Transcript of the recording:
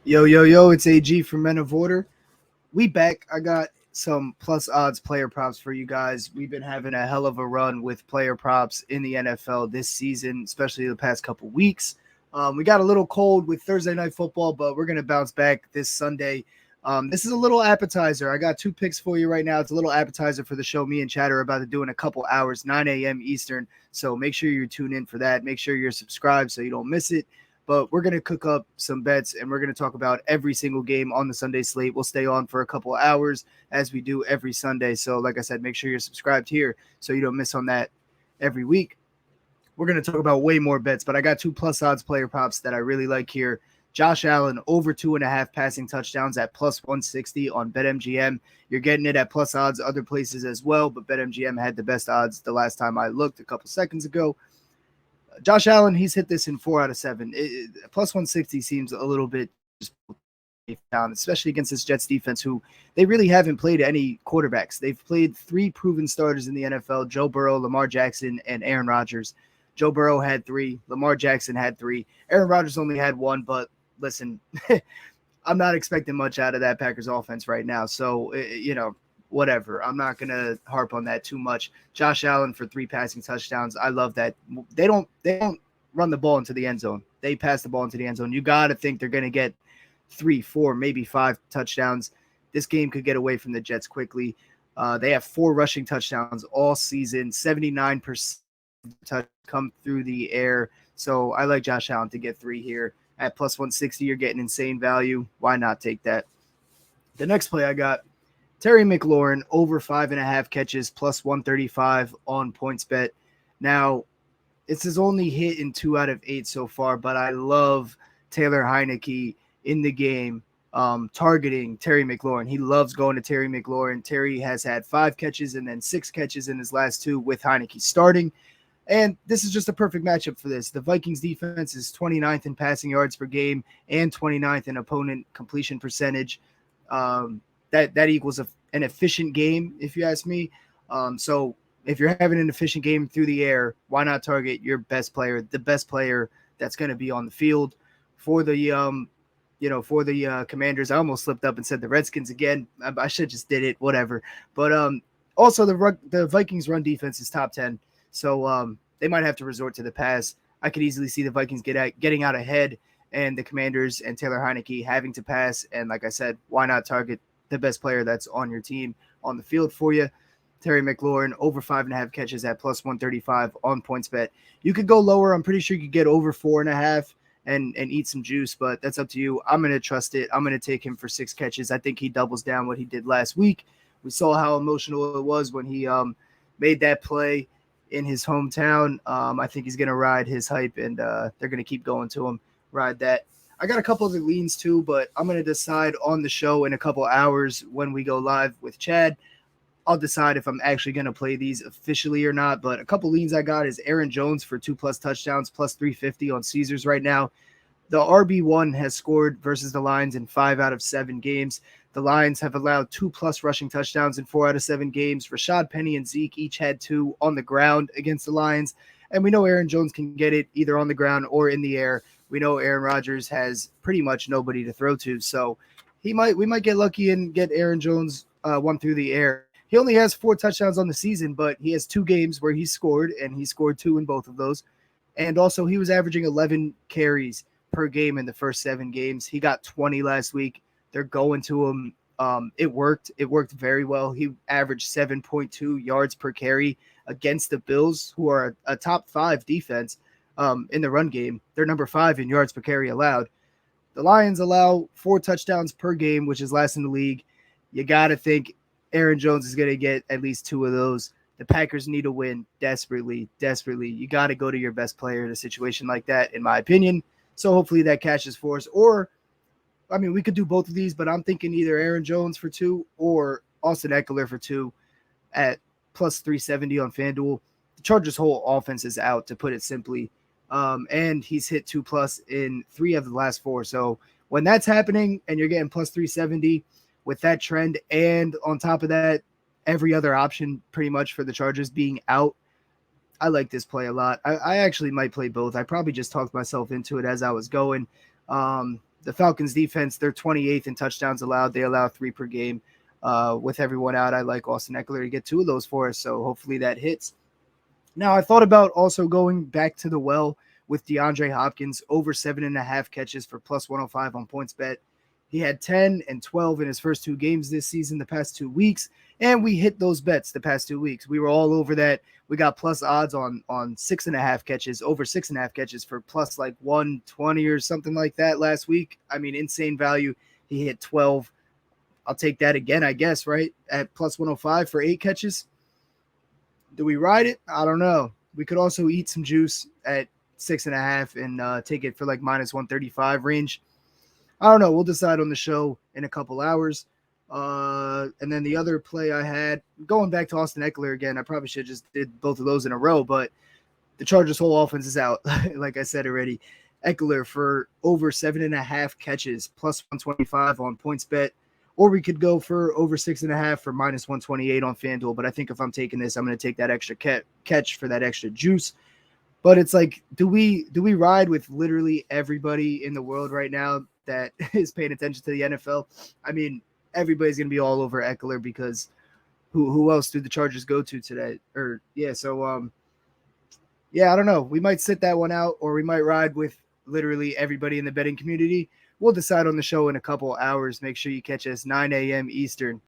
Yo, yo, yo, it's AG from Men of Order. We back. I got some plus odds player props for you guys. We've been having a hell of a run with player props in the NFL this season, especially the past couple weeks. We got a little cold with Thursday night football, but we're going to bounce back this Sunday. This is a little appetizer. I got two picks for you right now. It's a little appetizer for the show me and Chad are about to do in a couple hours, 9 a.m. Eastern. So make sure you tune in for that. Make sure you're subscribed so you don't miss it. But we're going to cook up some bets and we're going to talk about every single game on the Sunday slate. We'll stay on for a couple hours as we do every Sunday. So, like I said, make sure you're subscribed here so you don't miss on that every week. We're going to talk about way more bets, but I got two plus odds player props that I really like here. Josh Allen over 2.5 passing touchdowns at plus 160 on BetMGM. You're getting it at plus odds other places as well, but BetMGM had the best odds the last time I looked a couple seconds ago. Josh Allen, he's hit this in 4 out of 7. Plus 160 seems a little bit just down, especially against this Jets defense, who they really haven't played any quarterbacks. They've played three proven starters in the NFL: Joe Burrow, Lamar Jackson, and Aaron Rodgers. Joe Burrow had three. Lamar Jackson had three. Aaron Rodgers only had one, but listen, I'm not expecting much out of that Packers offense right now. So, whatever. I'm not going to harp on that too much. Josh Allen for 3 passing touchdowns. I love that. They don't run the ball into the end zone. They pass the ball into the end zone. You got to think they're going to get 3, 4, maybe 5 touchdowns. This game could get away from the Jets quickly. They have 4 rushing touchdowns all season. 79% touch come through the air. So I like Josh Allen to get 3 here. At plus 160, you're getting insane value. Why not take that? The next play I got, Terry McLaurin over 5.5 catches plus 135 on PointsBet. Now, it's his only hit in 2 out of 8 so far, but I love Taylor Heineke in the game targeting Terry McLaurin. He loves going to Terry McLaurin. Terry has had 5 catches and then 6 catches in his last 2 with Heineke starting. And this is just a perfect matchup for this. The Vikings defense is 29th in passing yards per game and 29th in opponent completion percentage. That equals an efficient game, if you ask me. So if you're having an efficient game through the air, why not target your best player, the best player that's going to be on the field for the Commanders? I almost slipped up and said the Redskins again. I should just did it, whatever. But also the Vikings run defense is top 10. So they might have to resort to the pass. I could easily see the Vikings getting out ahead and the Commanders and Taylor Heineke having to pass. And like I said, why not target the best player that's on your team on the field for you? Terry McLaurin over 5.5 catches at plus 135 on PointsBet. You could go lower. I'm pretty sure you could get over 4.5 and eat some juice, but that's up to you. I'm going to trust it. I'm going to take him for 6 catches. I think he doubles down what he did last week. We saw how emotional it was when he made that play in his hometown. I think he's going to ride his hype, and they're going to keep going to him, ride that. I got a couple of the leans too, but I'm going to decide on the show in a couple hours when we go live with Chad. I'll decide if I'm actually going to play these officially or not, but a couple leans I got is Aaron Jones for 2+ touchdowns, plus 350 on Caesars right now. The RB1 has scored versus the Lions in 5 out of 7 games. The Lions have allowed 2+ rushing touchdowns in 4 out of 7 games. Rashad Penny and Zeke each had 2 on the ground against the Lions. And we know Aaron Jones can get it either on the ground or in the air. We know Aaron Rodgers has pretty much nobody to throw to. So we might get lucky and get Aaron Jones one through the air. He only has 4 touchdowns on the season, but he has 2 games where he scored, and he scored 2 in both of those. And also he was averaging 11 carries per game in the first 7 games. He got 20 last week. They're going to him. It worked. It worked very well. He averaged 7.2 yards per carry against the Bills, who are a top 5 defense in the run game. They're number 5 in yards per carry allowed. The Lions allow 4 touchdowns per game, which is last in the league. You got to think Aaron Jones is going to get at least 2 of those. The Packers need a win desperately, desperately. You got to go to your best player in a situation like that, in my opinion. So hopefully that catches for us. Or, I mean, we could do both of these, but I'm thinking either Aaron Jones for 2 or Austin Eckler for 2 at plus 370 on FanDuel. The Chargers' whole offense is out, to put it simply. And he's hit 2+ in 3 of the last 4. So when that's happening and you're getting plus 370 with that trend, and on top of that, every other option pretty much for the Chargers being out, I like this play a lot. I actually might play both. I probably just talked myself into it as I was going. The Falcons defense, they're 28th in touchdowns allowed. They allow 3 per game. With everyone out, I like Austin Eckler to get 2 of those for us, so hopefully that hits. Now, I thought about also going back to the well with DeAndre Hopkins, over 7.5 catches for plus 105 on PointsBet. He had 10 and 12 in his first 2 games this season, the past 2 weeks, and we hit those bets the past 2 weeks. We were all over that. We got plus odds on 6.5 catches, over 6.5 catches for plus like 120 or something like that last week. I mean, insane value. He hit 12. I'll take that again, I guess, right? At plus 105 for 8 catches. Do we ride it? I don't know. We could also eat some juice at 6.5 and take it for like minus 135 range. I don't know. We'll decide on the show in a couple hours. And then the other play I had, going back to Austin Eckler again, I probably should have just did both of those in a row, but the Chargers' whole offense is out, like I said already. Eckler for over 7.5 catches, plus 125 on PointsBet. Or we could go for over 6.5 for minus 128 on FanDuel. But I think if I'm taking this, I'm going to take that extra catch for that extra juice. But it's like, do we ride with literally everybody in the world right now that is paying attention to the NFL? I mean, everybody's going to be all over Eckler because who else do the Chargers go to today? I don't know. We might sit that one out, or we might ride with literally everybody in the betting community. We'll decide on the show in a couple hours. Make sure you catch us 9 a.m. Eastern.